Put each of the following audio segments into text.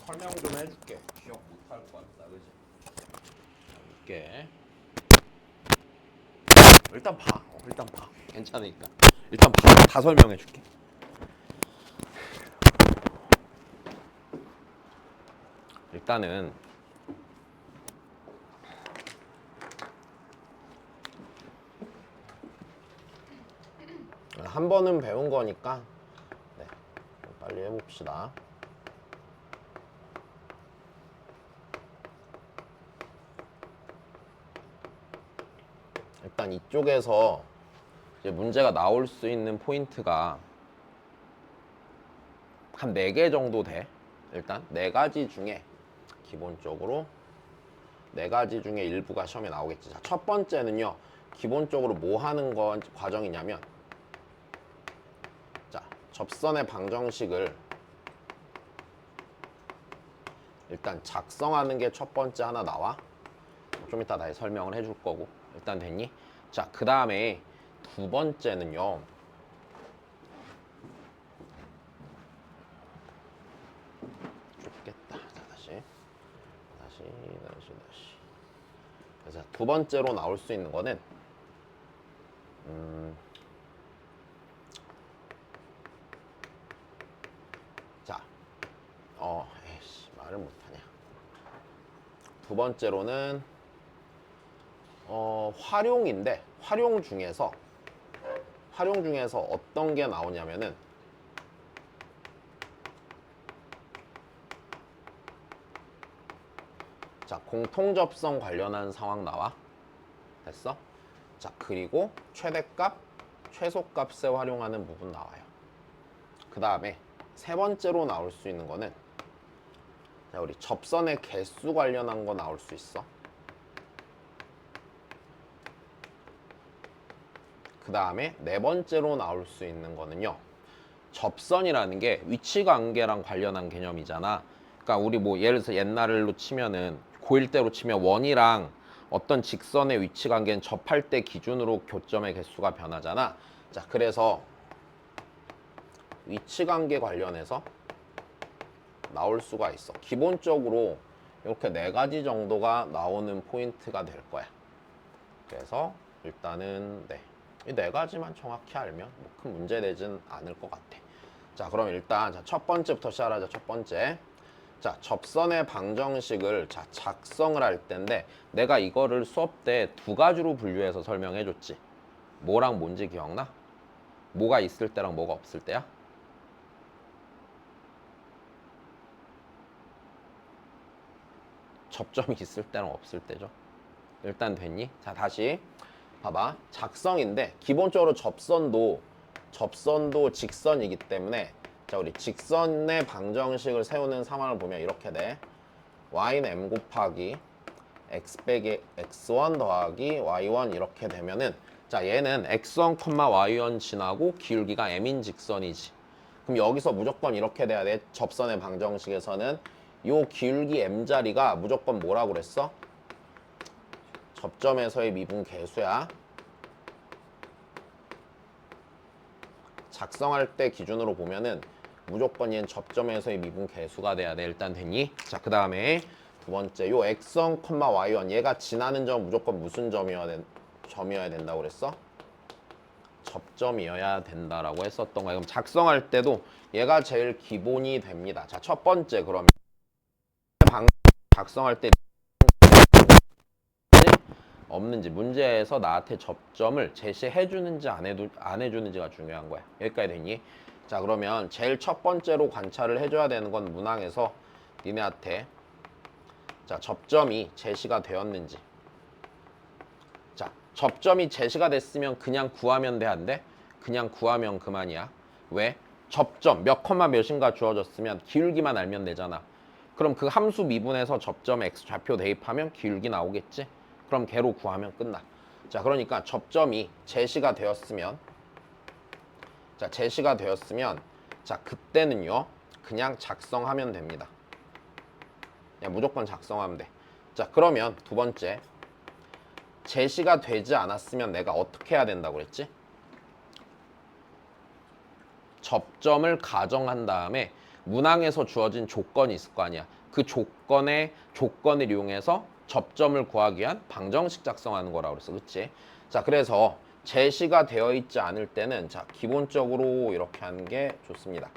설명 좀 해줄게. 기억 못할 것 같다, 그지? 이게 일단 봐. 일단 봐. 괜찮으니까. 일단 봐. 다 설명해줄게. 일단은 한 번은 배운 거니까 네, 빨리 해봅시다. 일단 이쪽에서 이제 문제가 나올 수 있는 포인트가 한 4개 정도 돼. 일단 4가지 중에 기본적으로 4가지 중에 일부가 시험에 나오겠지. 자, 첫 번째는요. 기본적으로 뭐 하는 건 과정이냐면 자, 접선의 방정식을 일단 작성하는 게 첫 번째 하나 나와. 좀 이따 다시 설명을 해줄 거고. 일단 됐니? 자, 그 다음에 두 번째는요. 좁겠다. 자, 다시. 그래서 두 번째로 나올 수 있는 거는 자, 에이씨, 말을 못하냐. 두 번째로는 활용인데 활용 중에서 어떤 게 나오냐면은 자, 공통접선 관련한 상황 나와. 됐어? 자, 그리고 최대값, 최소값에 활용하는 부분 나와요. 그 다음에 세 번째로 나올 수 있는 거는 자, 우리 접선의 개수 관련한 거 나올 수 있어. 그 다음에 네 번째로 나올 수 있는 거는요. 접선이라는 게 위치 관계랑 관련한 개념이잖아. 그러니까 우리 뭐 예를 들어서 옛날로 치면은 고1 때로 치면 원이랑 어떤 직선의 위치 관계는 접할 때 기준으로 교점의 개수가 변하잖아. 자, 그래서 위치 관계 관련해서 나올 수가 있어. 기본적으로 이렇게 4가지 정도가 나오는 포인트가 될 거야. 그래서 일단은 네. 이 4가지만 정확히 알면 뭐 큰 문제 되진 않을 것 같아. 자, 그럼 일단 자, 첫 번째부터 시작하자. 첫 번째. 자, 접선의 방정식을 자, 작성을 할 텐데 내가 이거를 수업 때 2가지로 분류해서 설명해 줬지. 뭐랑 뭔지 기억나? 뭐가 있을 때랑 뭐가 없을 때야? 접점이 있을 때랑 없을 때죠. 일단 됐니? 자, 다시 봐봐. 작성인데 기본적으로 접선도 직선이기 때문에 자, 우리 직선의 방정식을 세우는 상황을 보면 이렇게 돼. y는 m 곱하기 x 빼기 x1 더하기 y1 이렇게 되면은 자, 얘는 x1, y1 지나고 기울기가 m인 직선이지. 그럼 여기서 무조건 이렇게 돼야 돼. 접선의 방정식에서는 요 기울기 m 자리가 무조건 뭐라고 그랬어? 접점에서의 미분 개수야. 작성할 때 기준으로 보면은 무조건 얘는 접점에서의 미분 개수가 돼야 돼. 일단 됐니? 자, 그 다음에 두 번째 요 x1, y1 얘가 지나는 점 무조건 무슨 점이어야 된다고 그랬어? 접점이어야 된다라고 했었던 거야. 그럼 작성할 때도 얘가 제일 기본이 됩니다. 자, 첫 번째 그러면 작성할 때 없는지 문제에서 나한테 접점을 제시해 주는지 안 해주는지가 중요한 거야. 여기까지 됐니? 자, 그러면 제일 첫 번째로 관찰을 해줘야 되는 건 문항에서 니네한테 자, 접점이 제시가 되었는지. 자, 접점이 제시가 됐으면 그냥 구하면 돼, 안 돼? 그냥 구하면 그만이야. 왜? 접점 몇 컴마 몇인가 주어졌으면 기울기만 알면 되잖아. 그럼 그 함수 미분에서 접점 x 좌표 대입하면 기울기 나오겠지? 그럼 걔로 구하면 끝나. 자, 그러니까 접점이 제시가 되었으면 자, 그때는요. 그냥 작성하면 됩니다. 그냥 무조건 작성하면 돼. 자, 그러면 두 번째. 제시가 되지 않았으면 내가 어떻게 해야 된다고 그랬지? 접점을 가정한 다음에 문항에서 주어진 조건이 있을 거 아니야. 그 조건을 이용해서 접점을 구하기 위한 방정식 작성하는 거라고 그랬어. 그치? 자, 그래서 제시가 되어 있지 않을 때는 자, 기본적으로 이렇게 하는 게 좋습니다.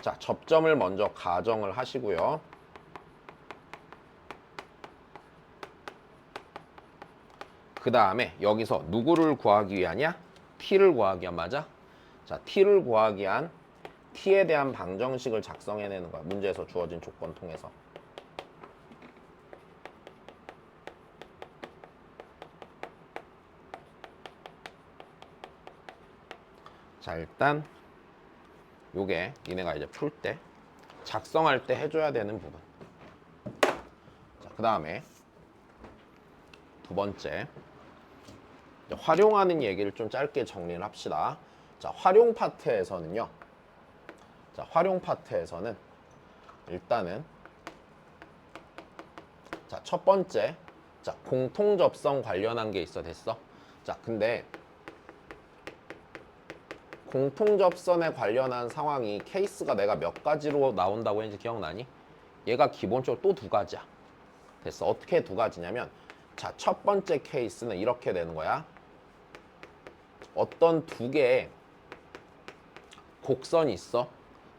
자, 접점을 먼저 가정을 하시고요. 그 다음에 여기서 누구를 구하기 위하냐? t를 구하기 위한, 맞아? 자, t를 구하기 위한 t에 대한 방정식을 작성해내는 거야. 문제에서 주어진 조건 통해서. 자, 일단 요게 니네가 이제 풀 때 작성할 때 해줘야 되는 부분. 자, 그 다음에 두 번째, 활용하는 얘기를 좀 짧게 정리를 합시다. 자, 활용 파트에서는요. 자, 활용 파트에서는 일단은 자, 첫 번째, 자, 공통 접선 관련한 게 있어. 됐어? 자, 근데 공통 접선에 관련한 상황이 케이스가 내가 몇 가지로 나온다고 했는지 기억나니? 얘가 기본적으로 또 두 가지야. 됐어. 어떻게 두 가지냐면, 자, 첫 번째 케이스는 이렇게 되는 거야. 어떤 두 개의 곡선이 있어.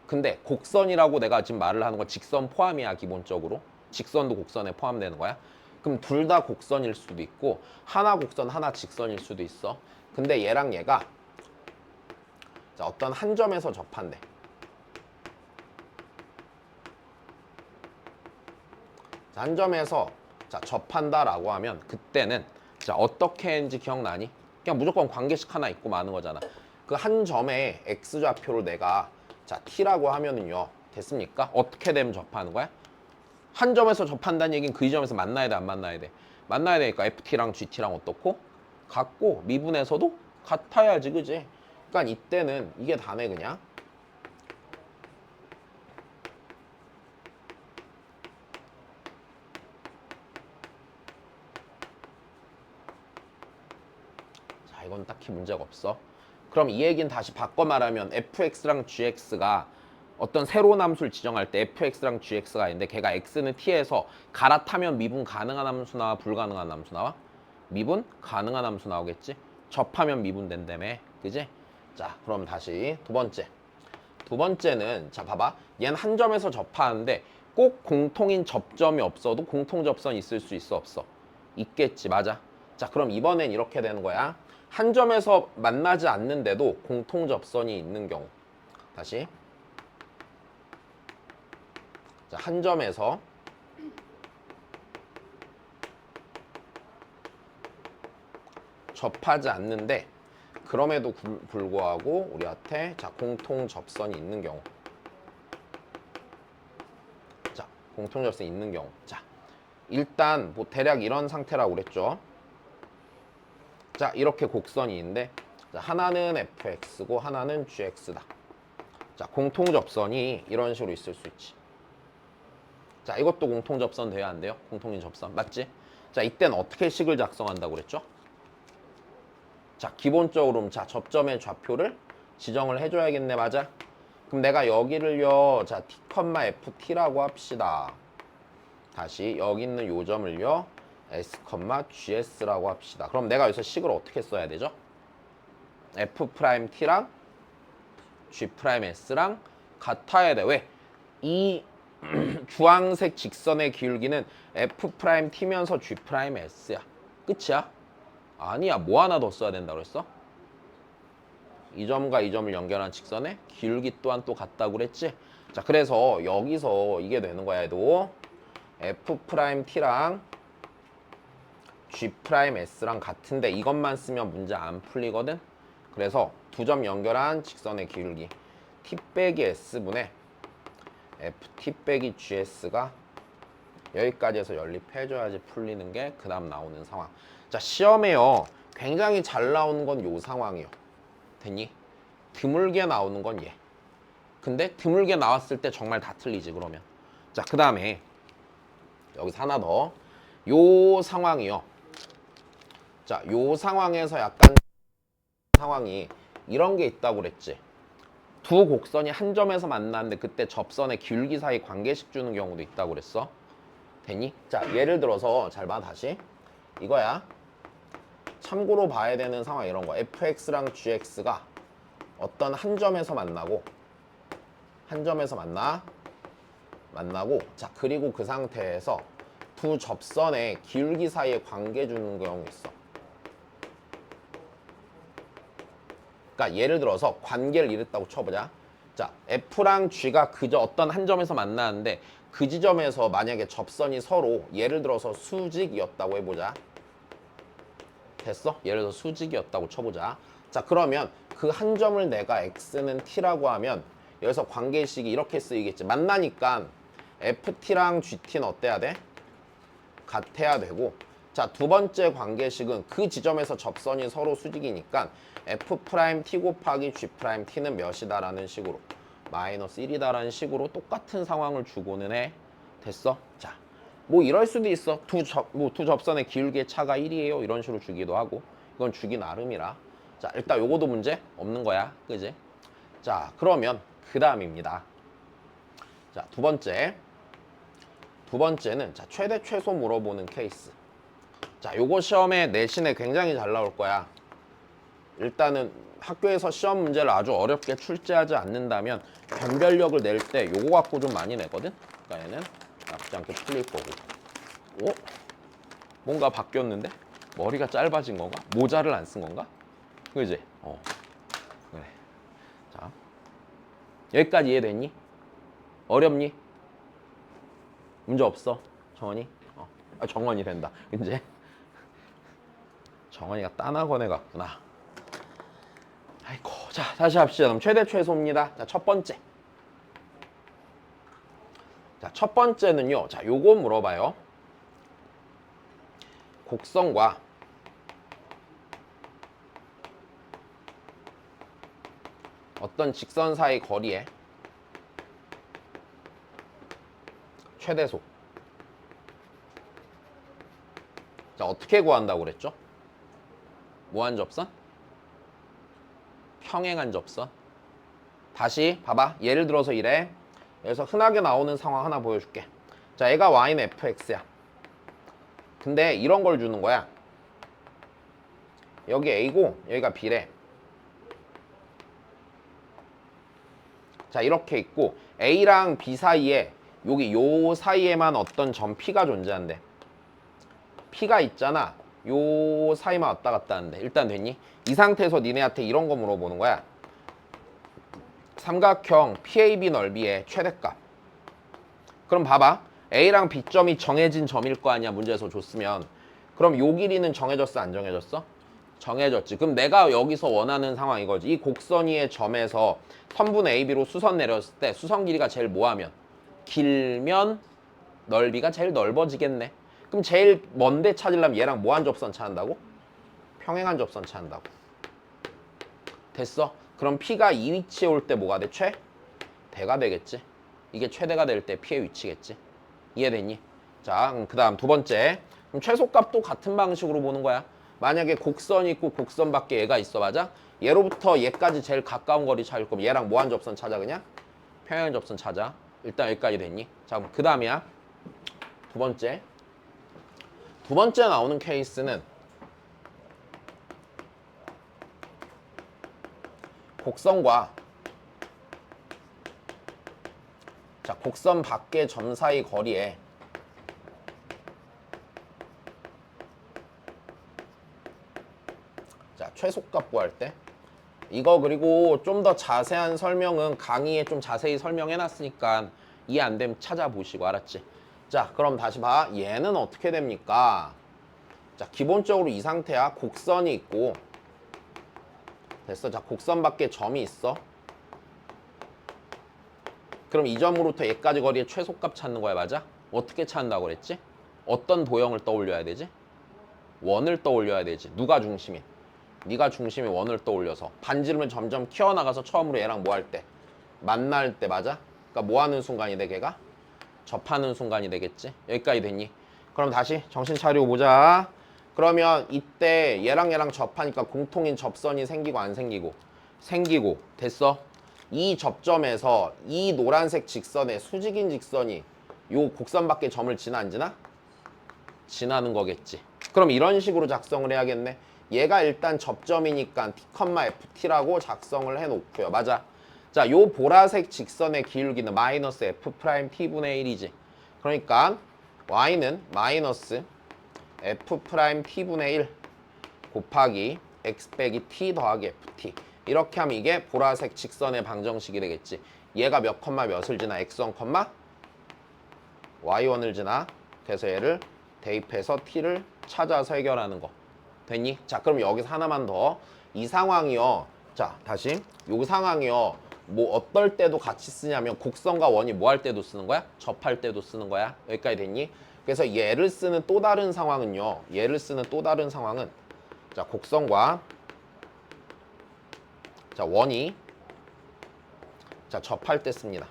근데 곡선이라고 내가 지금 말을 하는 건 직선 포함이야. 기본적으로 직선도 곡선에 포함되는 거야. 그럼 둘 다 곡선일 수도 있고 하나 곡선 하나 직선일 수도 있어. 근데 얘랑 얘가 자, 어떤 한 점에서 접한대. 자, 한 점에서 자, 접한다라고 하면 그때는 자, 어떻게 했는지 기억나니? 그냥 무조건 관계식 하나 있고 마는 거잖아. 그 한 점의 x좌표를 내가 자, t라고 하면은요. 됐습니까? 어떻게 되면 접하는 거야? 한 점에서 접한다는 얘기는 그 점에서 만나야 돼, 안 만나야 돼? 만나야 되니까 ft랑 gt랑 어떻고? 같고 미분에서도 같아야지, 그지? 그러니까 이때는 이게 다네 그냥. 자, 이건 딱히 문제가 없어. 그럼 이 얘기는 다시 바꿔 말하면 fx랑 gx가 어떤 새로운 함수를 지정할 때 fx랑 gx가 있는데 걔가 x는 t에서 갈아타면 미분 가능한 함수 나와, 불가능한 함수 나와? 미분 가능한 함수 나오겠지? 접하면 미분 된다며. 그지? 자, 그럼 다시 두 번째. 두 번째는 자, 봐봐. 얘는 한 점에서 접하는데 꼭 공통인 접점이 없어도 공통 접선이 있을 수 있어, 없어? 있겠지, 맞아? 자, 그럼 이번엔 이렇게 되는 거야. 한 점에서 만나지 않는데도 공통 접선이 있는 경우. 다시. 자, 한 점에서 접하지 않는데 그럼에도 불구하고 우리한테 자, 공통 접선이 있는 경우. 자, 공통 접선이 있는 경우. 자, 일단 뭐 대략 이런 상태라고 그랬죠. 자, 이렇게 곡선이 있는데 자, 하나는 fx고 하나는 gx다. 자, 공통 접선이 이런 식으로 있을 수 있지. 자, 이것도 공통 접선 돼야 안 돼요? 공통인 접선 맞지? 자, 이때는 어떻게 식을 작성한다고 그랬죠? 자, 기본적으로 자, 접점의 좌표를 지정을 해줘야겠네, 맞아? 그럼 내가 여기를요, 자, t, ft라고 합시다. 다시 여기 있는 요 점을요, s, gs라고 합시다. 그럼 내가 여기서 식을 어떻게 써야 되죠? f't랑 g's랑 같아야 돼. 왜? 이 주황색 직선의 기울기는 f't면서 g's야. 끝이야? 아니야. 뭐 하나 더 써야 된다고 그랬어? 이 점과 이 점을 연결한 직선의 기울기 또한 또 같다고 그랬지? 자, 그래서 여기서 이게 되는 거야, 얘도. f't랑 g's랑 같은데 이것만 쓰면 문제 안 풀리거든? 그래서 두 점 연결한 직선의 기울기 t 빼기 s분의 ft 빼기 gs가 여기까지 해서 연립해줘야지 풀리는 게 그 다음 나오는 상황. 자, 시험에요. 굉장히 잘 나오는 건 요 상황이요. 됐니? 드물게 나오는 건 얘. 근데 드물게 나왔을 때 정말 다 틀리지, 그러면. 자, 그 다음에 여기서 하나 더. 요 상황이요. 자, 요 상황에서 약간 상황이 이런 게 있다고 그랬지. 두 곡선이 한 점에서 만났는데 그때 접선의 기울기 사이 관계식 주는 경우도 있다고 그랬어. 되니? 자, 예를 들어서 잘 봐, 다시. 이거야. 참고로 봐야 되는 상황 이런 거. fx랑 gx가 어떤 한 점에서 만나고 만나고 자, 그리고 그 상태에서 두 접선의 기울기 사이에 관계 주는 경우 있어. 그러니까 예를 들어서 관계를 이랬다고 쳐보자. 자, F랑 G가 그저 어떤 한 점에서 만나는데 그 지점에서 만약에 접선이 서로 예를 들어서 수직이었다고 해보자. 됐어? 예를 들어서 수직이었다고 쳐보자. 자, 그러면 그 한 점을 내가 X는 T라고 하면 여기서 관계식이 이렇게 쓰이겠지. 만나니까 FT랑 GT는 어때야 돼? 같아야 되고, 자, 두 번째 관계식은 그 지점에서 접선이 서로 수직이니까 F'T 곱하기 G'T는 몇이다라는 식으로 마이너스 1이다라는 식으로 똑같은 상황을 주고는 해. 됐어? 자, 뭐 이럴 수도 있어. 두 접선의 기울기의 차가 1이에요. 이런 식으로 주기도 하고. 이건 주기 나름이라. 자, 일단 요거도 문제 없는 거야. 그지? 자, 그러면 그 다음입니다. 자, 두 번째는 자, 최대 최소 물어보는 케이스. 자, 요거 시험에 내신에 굉장히 잘 나올 거야. 일단은 학교에서 시험 문제를 아주 어렵게 출제하지 않는다면 변별력을 낼 때 요거 갖고 좀 많이 내거든. 그러니까 얘는 나쁘지 않게 풀릴 거고. 오? 뭔가 바뀌었는데? 머리가 짧아진 건가? 모자를 안 쓴 건가? 그지? 그래. 자, 여기까지 이해됐니? 어렵니? 문제 없어? 정원이? 정원이 된다. 이제 정원이가 딴학원에 갔구나. 아이고, 자, 다시 합시다. 그럼 최대 최소입니다. 자, 첫 번째. 자, 첫 번째는요. 자, 요거 물어봐요. 곡선과 어떤 직선 사이 거리의 최대소. 자, 어떻게 구한다고 그랬죠? 무한 접선? 평행한 접선. 다시 봐봐. 예를 들어서 이래. 여기서 흔하게 나오는 상황 하나 보여줄게. 자, 얘가 y는 fx야. 근데 이런 걸 주는 거야. 여기 a고 여기가 b래. 자, 이렇게 있고 a랑 b 사이에 여기 요 사이에만 어떤 점 p가 존재한대. p가 있잖아. 요 사이만 왔다 갔다 하는데 일단 됐니? 이 상태에서 니네한테 이런 거 물어보는 거야. 삼각형 PAB 넓이의 최대값. 그럼 봐봐. A랑 B점이 정해진 점일 거 아니야. 문제에서 줬으면. 그럼 요 길이는 정해졌어? 안 정해졌어? 정해졌지. 그럼 내가 여기서 원하는 상황 이거지. 이 곡선 위의 점에서 선분 AB로 수선 내렸을 때 수선 길이가 제일 뭐하면? 길면 넓이가 제일 넓어지겠네. 그럼 제일 먼데 찾으려면 얘랑 뭐한 접선 찾는다고? 평행한 접선 찾는다고. 됐어? 그럼 P가 이 위치에 올 때 뭐가 돼? 최대가 되겠지. 이게 최대가 될 때 P의 위치겠지. 이해됐니? 자, 그럼 그 다음 두 번째. 그럼 최소값도 같은 방식으로 보는 거야. 만약에 곡선이 있고 곡선 밖에 얘가 있어. 맞아? 얘로부터 얘까지 제일 가까운 거리 찾을 거면 얘랑 뭐한 접선 찾아 그냥? 평행한 접선 찾아. 일단 여기까지 됐니? 자, 그럼 그 다음이야. 두 번째 나오는 케이스는 곡선과 자, 곡선 밖의 점 사이 거리에 자, 최소값 구할 때 이거 그리고 좀 더 자세한 설명은 강의에 좀 자세히 설명해 놨으니까 이해 안 되면 찾아보시고. 알았지? 자, 그럼 다시 봐. 얘는 어떻게 됩니까? 자, 기본적으로 이 상태야. 곡선이 있고 됐어. 자, 곡선 밖에 점이 있어. 그럼 이 점으로부터 얘까지 거리의 최소값 찾는 거야. 맞아? 어떻게 찾는다고 그랬지? 어떤 도형을 떠올려야 되지? 원을 떠올려야 되지. 누가 중심이? 네가 중심이 원을 떠올려서 반지름을 점점 키워나가서 처음으로 얘랑 뭐 할 때? 만날 때. 맞아? 그러니까 뭐 하는 순간이 돼 걔가? 접하는 순간이 되겠지. 여기까지 됐니? 그럼 다시 정신 차리고 보자. 그러면 이때 얘랑 접하니까 공통인 접선이 생기고 안 생기고? 생기고. 됐어? 이 접점에서 이 노란색 직선의 수직인 직선이 요 곡선 밖에 점을 지나 안 지나? 지나는 거겠지. 그럼 이런 식으로 작성을 해야겠네. 얘가 일단 접점이니까 t, ft라고 작성을 해놓고요. 맞아. 자, 요 보라색 직선의 기울기는 마이너스 f 프라임 t분의 1이지. 그러니까 y는 마이너스 f 프라임 t분의 1 곱하기 x 빼기 t 더하기 ft. 이렇게 하면 이게 보라색 직선의 방정식이 되겠지. 얘가 몇 컴마 몇을 지나? x1 컴마 y1을 지나. 그래서 얘를 대입해서 t를 찾아서 해결하는 거. 됐니? 자, 그럼 여기서 하나만 더. 이 상황이요. 자, 다시. 요 상황이요. 뭐 어떨 때도 같이 쓰냐면 곡선과 원이 뭐 할 때도 쓰는 거야? 접할 때도 쓰는 거야. 여기까지 됐니? 그래서 얘를 쓰는 또 다른 상황은요. 얘를 쓰는 또 다른 상황은 자, 곡선과 자, 원이 자, 접할 때 씁니다.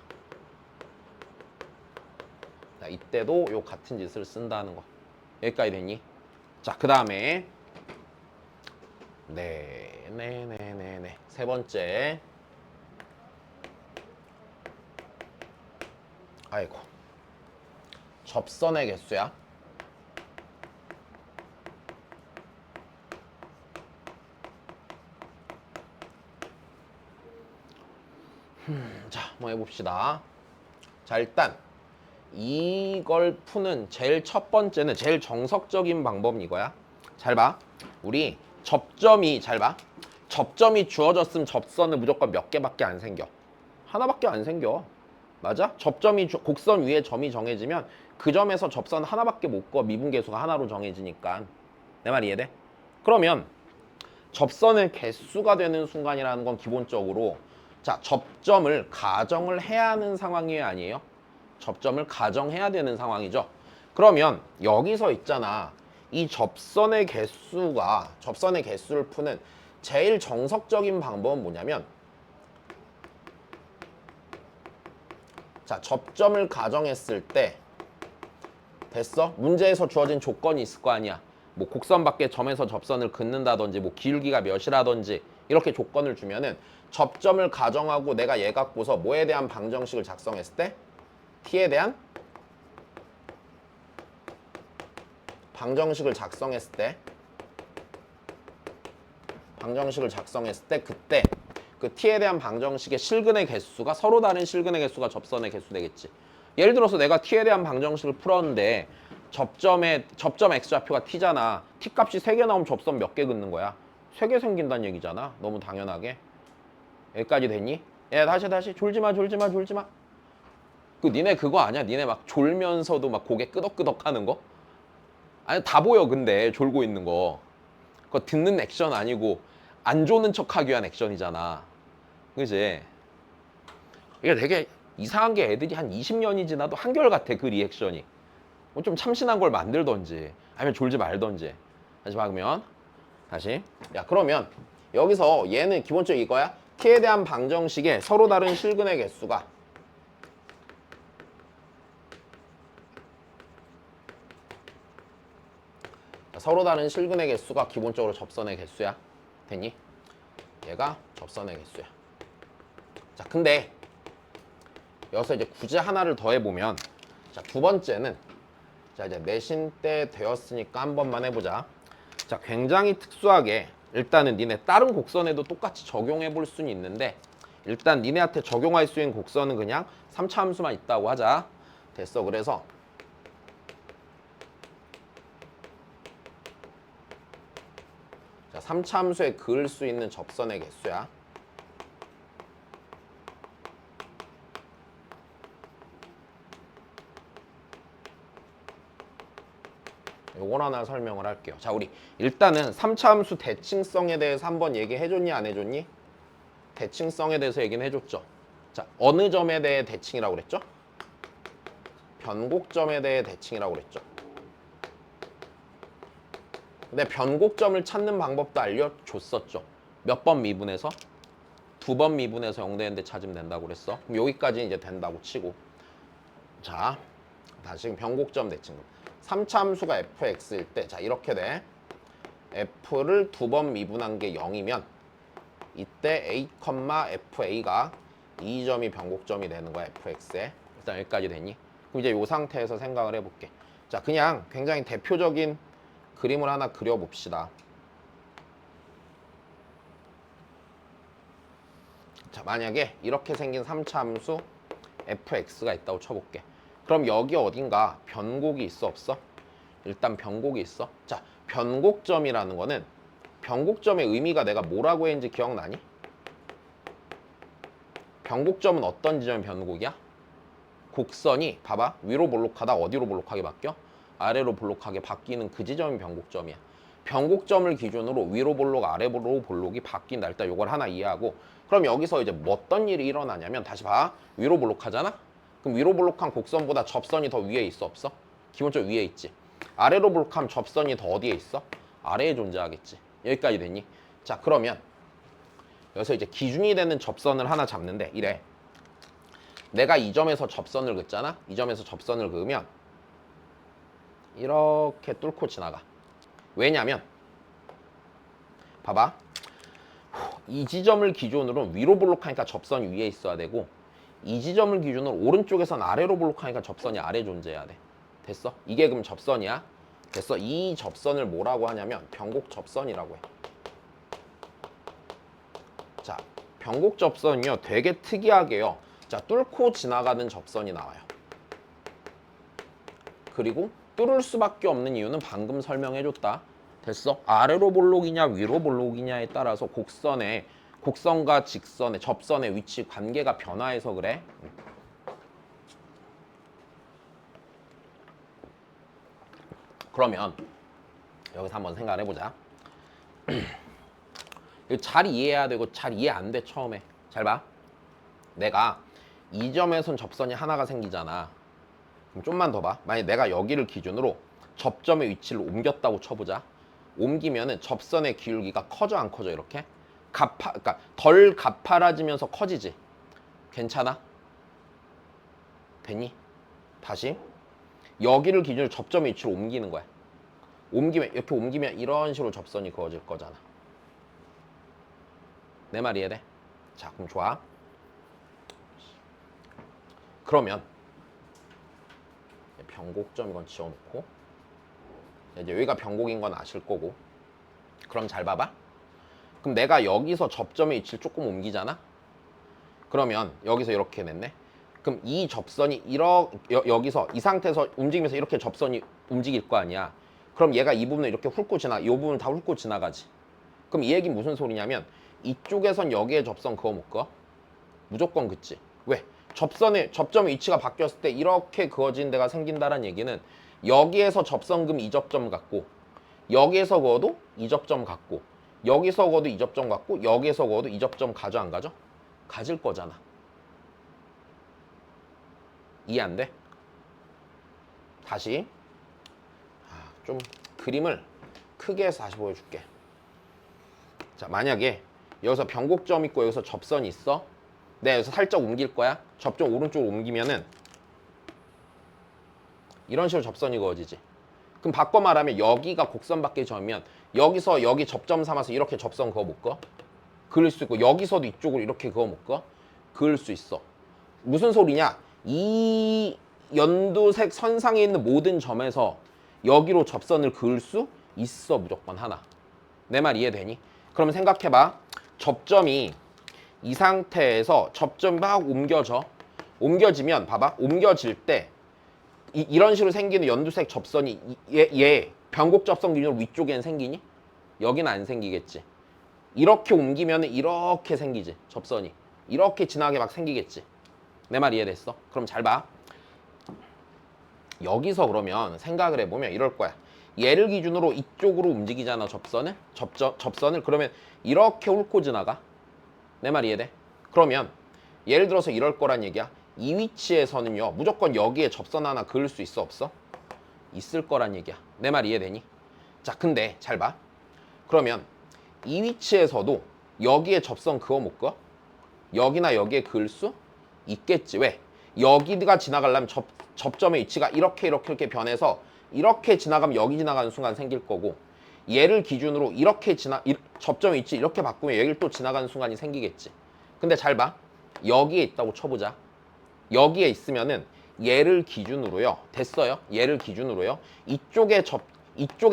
자, 이때도 요 같은 짓을 쓴다는 거. 여기까지 됐니? 자, 그 다음에 네. 세 번째. 아이고. 접선의 개수야. 자, 한번 해봅시다. 자, 일단 이걸 푸는 제일 첫 번째는 제일 정석적인 방법은 이거야. 잘 봐. 우리 접점이 잘 봐. 접점이 주어졌으면 접선은 무조건 몇 개밖에 안 생겨. 하나밖에 안 생겨. 맞아? 접점이 곡선 위에 점이 정해지면 그 점에서 접선 하나밖에 못 그어. 미분계수가 하나로 정해지니까. 내 말 이해돼? 그러면 접선의 개수가 되는 순간이라는 건 기본적으로 자, 접점을 가정을 해야 하는 상황이에요, 아니에요? 접점을 가정해야 되는 상황이죠. 그러면 여기서 있잖아. 이 접선의 개수를 푸는 제일 정석적인 방법은 뭐냐면 자, 접점을 가정했을 때 됐어? 문제에서 주어진 조건이 있을 거 아니야. 뭐 곡선 밖에 점에서 접선을 긋는다든지 뭐 기울기가 몇이라든지 이렇게 조건을 주면은 접점을 가정하고 내가 얘 갖고서 뭐에 대한 방정식을 작성했을 때 t에 대한 방정식을 작성했을 때 그때 그 t에 대한 방정식의 실근의 개수가 서로 다른 실근의 개수가 접선의 개수 되겠지. 예를 들어서 내가 t에 대한 방정식을 풀었는데 접점 x좌표가 t잖아. t 값이 3개 나오면 접선 몇 개 긋는 거야? 3개 생긴다는 얘기잖아. 너무 당연하게. 여기까지 됐니? 야, 다시 졸지마. 그 니네 그거 아니야? 니네 막 졸면서도 막 고개 끄덕끄덕 하는 거? 아니, 다 보여. 근데 졸고 있는 거 그거 듣는 액션 아니고 안 조는 척하기 위한 액션이잖아. 그지? 이게 되게 이상한 게 애들이 한 20년이 지나도 한결같아. 그 리액션이. 뭐 좀 참신한 걸 만들던지 아니면 졸지 말던지. 다시 박으면 다시. 야, 그러면 여기서 얘는 기본적으로 이거야. t에 대한 방정식에 서로 다른 실근의 개수가 서로 다른 실근의 개수가 기본적으로 접선의 개수야. 됐니? 얘가 접선의 개수야. 자, 근데 여기서 이제 굳이 하나를 더 해보면 자, 두 번째는 자, 이제 내신 때 되었으니까 한 번만 해보자. 자, 굉장히 특수하게 일단은 니네 다른 곡선에도 똑같이 적용해 볼 수는 있는데 일단 니네한테 적용할 수 있는 곡선은 그냥 3차 함수만 있다고 하자. 됐어. 그래서 자, 3차 함수에 그을 수 있는 접선의 개수야. 요걸 하나 설명을 할게요. 자, 우리 일단은 3차 함수 대칭성에 대해서 한번 얘기해줬니 안 해줬니? 대칭성에 대해서 얘기는 해줬죠. 자, 어느 점에 대해 대칭이라고 그랬죠? 변곡점에 대해 대칭이라고 그랬죠. 근데 변곡점을 찾는 방법도 알려줬었죠. 몇 번 미분해서? 2번 미분해서 0되는데 찾으면 된다고 그랬어. 그럼 여기까지 이제 된다고 치고. 자, 다시 변곡점 대칭. 3차 함수가 fx일 때, 자, 이렇게 돼. f를 2번 미분한 게 0이면 이때 a, fa가 이 점이 변곡점이 되는 거야, fx에. 일단 여기까지 됐니? 그럼 이제 이 상태에서 생각을 해볼게. 자, 그냥 굉장히 대표적인 그림을 하나 그려봅시다. 자, 만약에 이렇게 생긴 3차 함수 fx가 있다고 쳐볼게. 그럼 여기 어딘가 변곡이 있어, 없어? 일단 변곡이 있어. 자, 변곡점이라는 거는 변곡점의 의미가 내가 뭐라고 했는지 기억나니? 변곡점은 어떤 지점의 변곡이야? 곡선이 봐봐, 위로 볼록하다 어디로 볼록하게 바뀌어? 아래로 볼록하게 바뀌는 그 지점이 변곡점이야. 변곡점을 기준으로 위로 볼록 아래로 볼록이 바뀐다. 일단 이걸 하나 이해하고, 그럼 여기서 이제 뭐 어떤 일이 일어나냐면, 다시 봐, 위로 볼록하잖아? 그럼 위로 볼록한 곡선보다 접선이 더 위에 있어, 없어? 기본적으로 위에 있지. 아래로 볼록하면 접선이 더 어디에 있어? 아래에 존재하겠지. 여기까지 됐니? 자, 그러면 여기서 이제 기준이 되는 접선을 하나 잡는데, 이래. 내가 이 점에서 접선을 긋잖아? 이 점에서 접선을 그으면 이렇게 뚫고 지나가. 왜냐면 봐봐, 이 지점을 기준으로 위로 볼록하니까 접선이 위에 있어야 되고, 이 지점을 기준으로 오른쪽에선 아래로 볼록하니까 접선이 아래 존재해야 돼. 됐어? 이게 그럼 접선이야? 됐어? 이 접선을 뭐라고 하냐면 변곡 접선이라고 해. 자, 변곡 접선이요, 되게 특이하게요, 자, 뚫고 지나가는 접선이 나와요. 그리고 뚫을 수밖에 없는 이유는 방금 설명해줬다. 됐어? 아래로 볼록이냐 위로 볼록이냐에 따라서 곡선과 직선의 접선의 위치 관계가 변화해서 그래. 그러면 여기서 한번 생각을 해보자. 이거 잘 이해해야 되고 잘 이해 안 돼. 처음에 잘 봐. 내가 이 점에선 접선이 하나가 생기잖아. 그럼 좀만 더 봐. 만약 내가 여기를 기준으로 접점의 위치를 옮겼다고 쳐보자. 옮기면은 접선의 기울기가 커져 안 커져? 이렇게 그러니까 덜 가파라지면서 커지지. 괜찮아? 됐니? 다시 여기를 기준으로 접점의 위치를 옮기는 거야. 이렇게 옮기면 이런 식으로 접선이 그어질 거잖아. 내 말 이해돼? 자, 그럼 좋아. 그러면 변곡점 이건 지워놓고, 이제 여기가 변곡인 건 아실 거고, 그럼 잘 봐봐. 그럼 내가 여기서 접점의 위치를 조금 옮기잖아? 그러면 여기서 이렇게 냈네? 그럼 이 접선이 여기서 이 상태에서 움직이면서 이렇게 접선이 움직일 거 아니야. 그럼 얘가 이 부분을 이렇게 훑고 이 부분 다 훑고 지나가지. 그럼 이 얘기는 무슨 소리냐면, 이쪽에선 여기에 접선 그어 못 그어? 무조건 긋지. 왜? 접점의 위치가 바뀌었을 때 이렇게 그어진 데가 생긴다는 얘기는 여기에서 접선금 이 접점 같고, 여기에서 그어도 이 접점 같고, 여기서 그어도 이 접점 같고, 여기에서 그어도 이 접점 가져 안 가져? 가질 거잖아. 이해 안 돼? 다시 좀 그림을 크게 해서 다시 보여줄게. 자, 만약에 여기서 변곡점 있고 여기서 접선이 있어. 내가 여기서 살짝 옮길 거야. 접점 오른쪽으로 옮기면은 이런 식으로 접선이 그어지지. 그럼 바꿔 말하면 여기가 곡선밖에 점이면 여기서 여기 접점 삼아서 이렇게 접선 그어 못 그어? 그을 수 있고, 여기서도 이쪽으로 이렇게 그어 못 그어? 그을 수 있어. 무슨 소리냐? 이 연두색 선상에 있는 모든 점에서 여기로 접선을 그을 수 있어. 무조건 하나. 내 말 이해되니? 그러면 생각해봐. 접점이 이 상태에서 접점이 막 옮겨지면 봐봐. 옮겨질 때 이런 식으로 생기는 연두색 접선이 얘 변곡 접선 기준으로 위쪽에는 생기니? 여기는 안 생기겠지. 이렇게 옮기면 이렇게 생기지. 접선이 이렇게 지나게 막 생기겠지. 내 말 이해됐어? 그럼 잘 봐. 여기서 그러면 생각을 해보면 이럴 거야. 얘를 기준으로 이쪽으로 움직이잖아. 접선을 그러면 이렇게 훑고 지나가. 내 말 이해돼? 그러면 예를 들어서 이럴 거란 얘기야. 이 위치에서는요, 무조건 여기에 접선 하나 그을 수 있어, 없어? 있을 거란 얘기야. 내 말 이해되니? 자, 근데 잘 봐. 그러면 이 위치에서도 여기에 접선 그어 못 그어? 여기나 여기에 그을 수 있겠지. 왜? 여기가 지나가려면 접점의 위치가 이렇게 변해서 이렇게 지나가면 여기 지나가는 순간 생길 거고, 얘를 기준으로 이렇게 접점의 위치 이렇게 바꾸면 여기를 또 지나가는 순간이 생기겠지. 근데 잘 봐. 여기에 있다고 쳐보자. 여기에 있으면은 얘를 기준으로요. 됐어요? 얘를 기준으로요. 이쪽에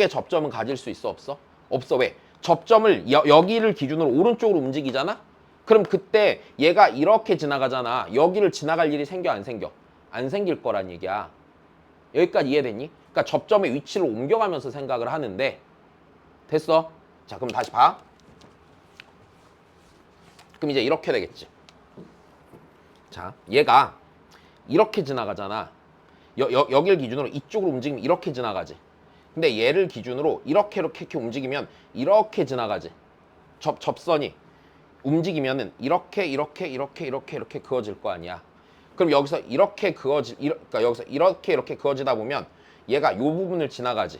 접점은 가질 수 있어? 없어? 없어. 왜? 접점을 여기를 기준으로 오른쪽으로 움직이잖아? 그럼 그때 얘가 이렇게 지나가잖아. 여기를 지나갈 일이 생겨 안 생겨? 안 생길 거란 얘기야. 여기까지 이해됐니? 그러니까 접점의 위치를 옮겨가면서 생각을 하는데 됐어? 자, 그럼 다시 봐. 그럼 이제 이렇게 되겠지. 자, 얘가 이렇게 지나가잖아. 여길 기준으로 이쪽으로 움직이면 이렇게 지나가지. 근데 얘를 기준으로 이렇게 움직이면 이렇게 지나가지. 접선이 움직이면은 이렇게 그어질 거 아니야. 그럼 여기서 그러니까 여기서 이렇게 그어지다 보면 얘가 요 부분을 지나가지.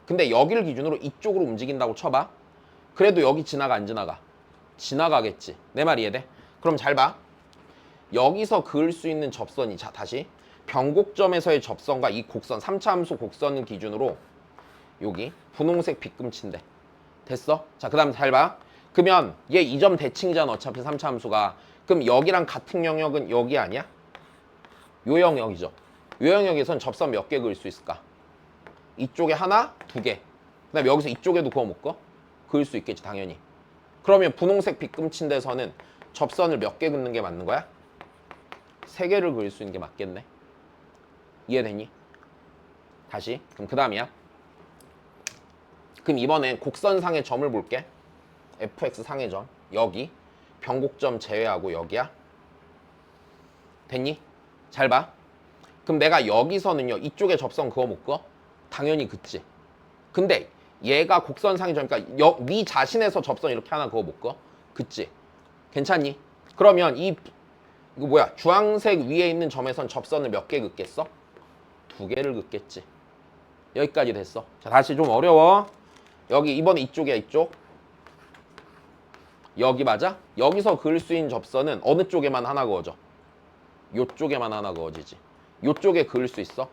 근데 여기를 기준으로 이쪽으로 움직인다고 쳐봐. 그래도 여기 지나가 안 지나가? 지나가겠지. 내 말 이해돼? 그럼 잘 봐. 여기서 그을 수 있는 접선이, 자 다시 변곡점에서의 접선과 이 곡선 3차 함수 곡선을 기준으로 여기 분홍색 빗금치인데 됐어? 자, 그 다음 잘 봐. 그러면 얘 이 점 대칭이잖아. 어차피 3차 함수가. 그럼 여기랑 같은 영역은 여기 아니야? 요 영역이죠. 요 영역에선 접선 몇 개 그을 수 있을까? 이쪽에 하나, 두 개. 그 다음에 여기서 이쪽에도 그어 못 그어? 그을 수 있겠지 당연히. 그러면 분홍색 빗금친 데서는 접선을 몇 개 긋는 게 맞는 거야? 세 개를 그릴 수 있는 게 맞겠네. 이해되니? 다시. 그럼 그 다음이야. 그럼 이번엔 곡선상의 점을 볼게. fx 상의 점. 여기. 변곡점 제외하고 여기야. 됐니? 잘 봐. 그럼 내가 여기서는요. 이쪽에 접선 그어 못 그어? 당연히 긋지. 근데 얘가 곡선상의 점, 그러니까 네 자신에서 접선 이렇게 하나 그어 못 그어? 긋지. 괜찮니? 그러면 이거 뭐야? 주황색 위에 있는 점에선 접선을 몇 개 긋겠어? 두 개를 긋겠지. 여기까지 됐어. 자, 다시 좀 어려워. 여기 이번에 이쪽이야, 이쪽. 여기 맞아? 여기서 그을 수 있는 접선은 어느 쪽에만 하나 그어져? 요쪽에만 하나 그어지지. 요쪽에 그을 수 있어?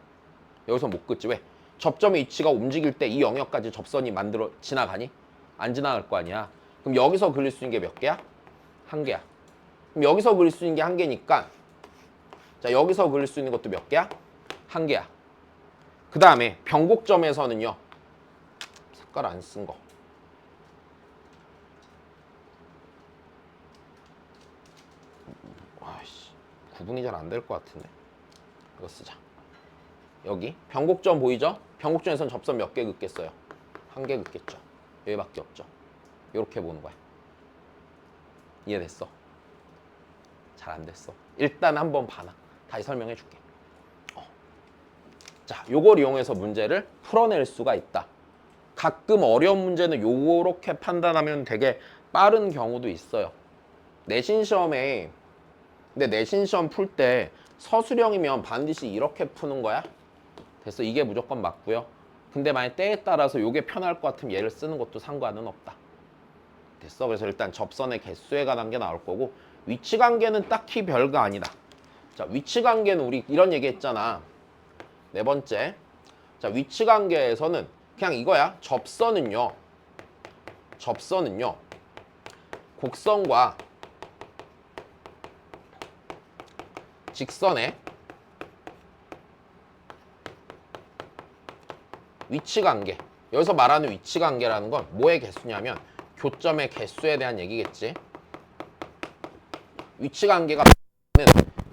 여기서 못 긋지. 왜? 접점의 위치가 움직일 때 이 영역까지 접선이 지나가니? 안 지나갈 거 아니야. 그럼 여기서 그릴 수 있는 게 몇 개야? 한 개야. 그럼 여기서 그릴 수 있는 게 한 개니까 자, 여기서 그릴 수 있는 것도 몇 개야? 한 개야. 그 다음에 변곡점에서는요. 색깔 안 쓴 거. 아이씨, 구분이 잘 안 될 것 같은데. 이거 쓰자. 여기 변곡점 보이죠? 변곡점에선 접선 몇 개 긋겠어요? 한 개 긋겠죠. 여기밖에 없죠. 이렇게 보는 거야. 이해됐어? 잘 안 됐어. 일단 한번 봐놔. 다시 설명해 줄게. 자, 요걸 이용해서 문제를 풀어낼 수가 있다. 가끔 어려운 문제는 요렇게 판단하면 되게 빠른 경우도 있어요. 내신 시험에 근데 내신 시험 풀 때 서술형이면 반드시 이렇게 푸는 거야? 됐어. 이게 무조건 맞고요. 근데 만약 때에 따라서 요게 편할 것 같으면 얘를 쓰는 것도 상관은 없다. 됐어. 그래서 일단 접선의 개수에 관한 게 나올 거고 위치 관계는 딱히 별거 아니다. 자, 위치 관계는 우리 이런 얘기 했잖아. 네 번째. 자, 위치 관계에서는 그냥 이거야. 접선은요. 곡선과 직선의 위치 관계. 여기서 말하는 위치 관계라는 건 뭐의 개수냐면 교점의 개수에 대한 얘기겠지. 위치 관계가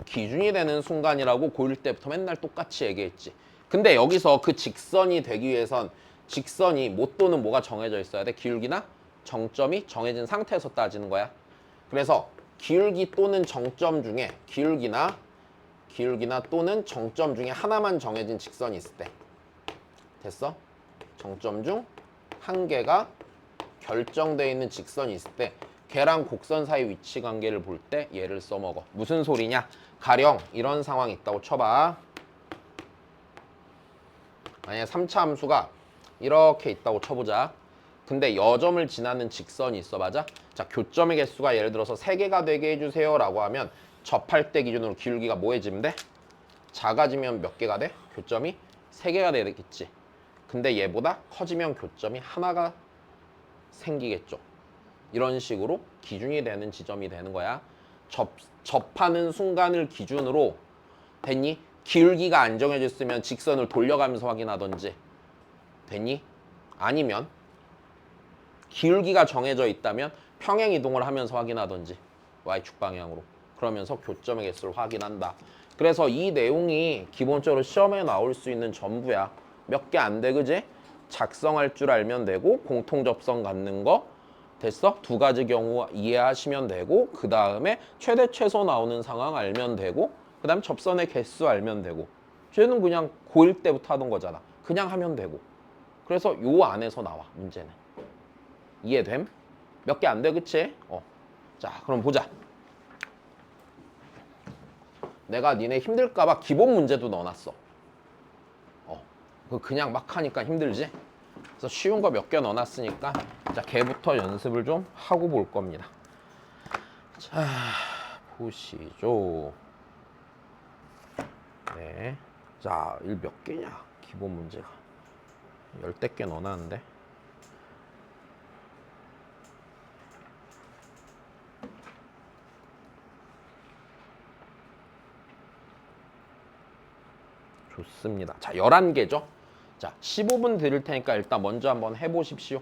기준이 되는 순간이라고 고1 때부터 맨날 똑같이 얘기했지. 근데 여기서 그 직선이 되기 위해선 직선이 뭐 또는 뭐가 정해져 있어야 돼? 기울기나 정점이 정해진 상태에서 따지는 거야. 그래서 기울기 또는 정점 중에 기울기나 또는 정점 중에 하나만 정해진 직선이 있을 때 됐어? 정점 중 한 개가 결정되어 있는 직선이 있을 때 걔랑 곡선 사이 위치 관계를 볼 때 얘를 써먹어. 무슨 소리냐? 가령 이런 상황이 있다고 쳐봐. 만약에 3차 함수가 이렇게 있다고 쳐보자. 근데 여점을 지나는 직선이 있어. 맞아? 자, 교점의 개수가 예를 들어서 3개가 되게 해주세요 라고 하면 접할 때 기준으로 기울기가 뭐해지면 돼? 작아지면 몇 개가 돼? 교점이 3개가 되겠지. 근데 얘보다 커지면 교점이 하나가 생기겠죠. 이런 식으로 기준이 되는 지점이 되는 거야. 접하는 순간을 기준으로 됐니? 기울기가 안 정해졌으면 직선을 돌려가면서 확인하던지 됐니? 아니면 기울기가 정해져 있다면 평행 이동을 하면서 확인하던지 Y축 방향으로 그러면서 교점의 개수를 확인한다. 그래서 이 내용이 기본적으로 시험에 나올 수 있는 전부야. 몇 개 안 돼, 그지? 작성할 줄 알면 되고 공통 접선 갖는 거 됐어? 두 가지 경우 이해하시면 되고 그 다음에 최대 최소 나오는 상황 알면 되고 그 다음에 접선의 개수 알면 되고 쟤는 그냥 고1 때부터 하던 거잖아. 그냥 하면 되고 그래서 요 안에서 나와 문제는. 이해됨? 몇 개 안 돼, 그치? 자, 그럼 보자. 내가 니네 힘들까봐 기본 문제도 넣어놨어. 그냥 막 하니까 힘들지? 그래서 쉬운 거 몇 개 넣어놨으니까 자, 걔부터 연습을 좀 하고 볼 겁니다. 자, 보시죠. 네. 자, 이 몇 개냐? 기본 문제가. 10대 개 넣어놨는데. 좋습니다. 자, 11개죠? 자, 15분 드릴 테니까 일단 먼저 한번 해보십시오.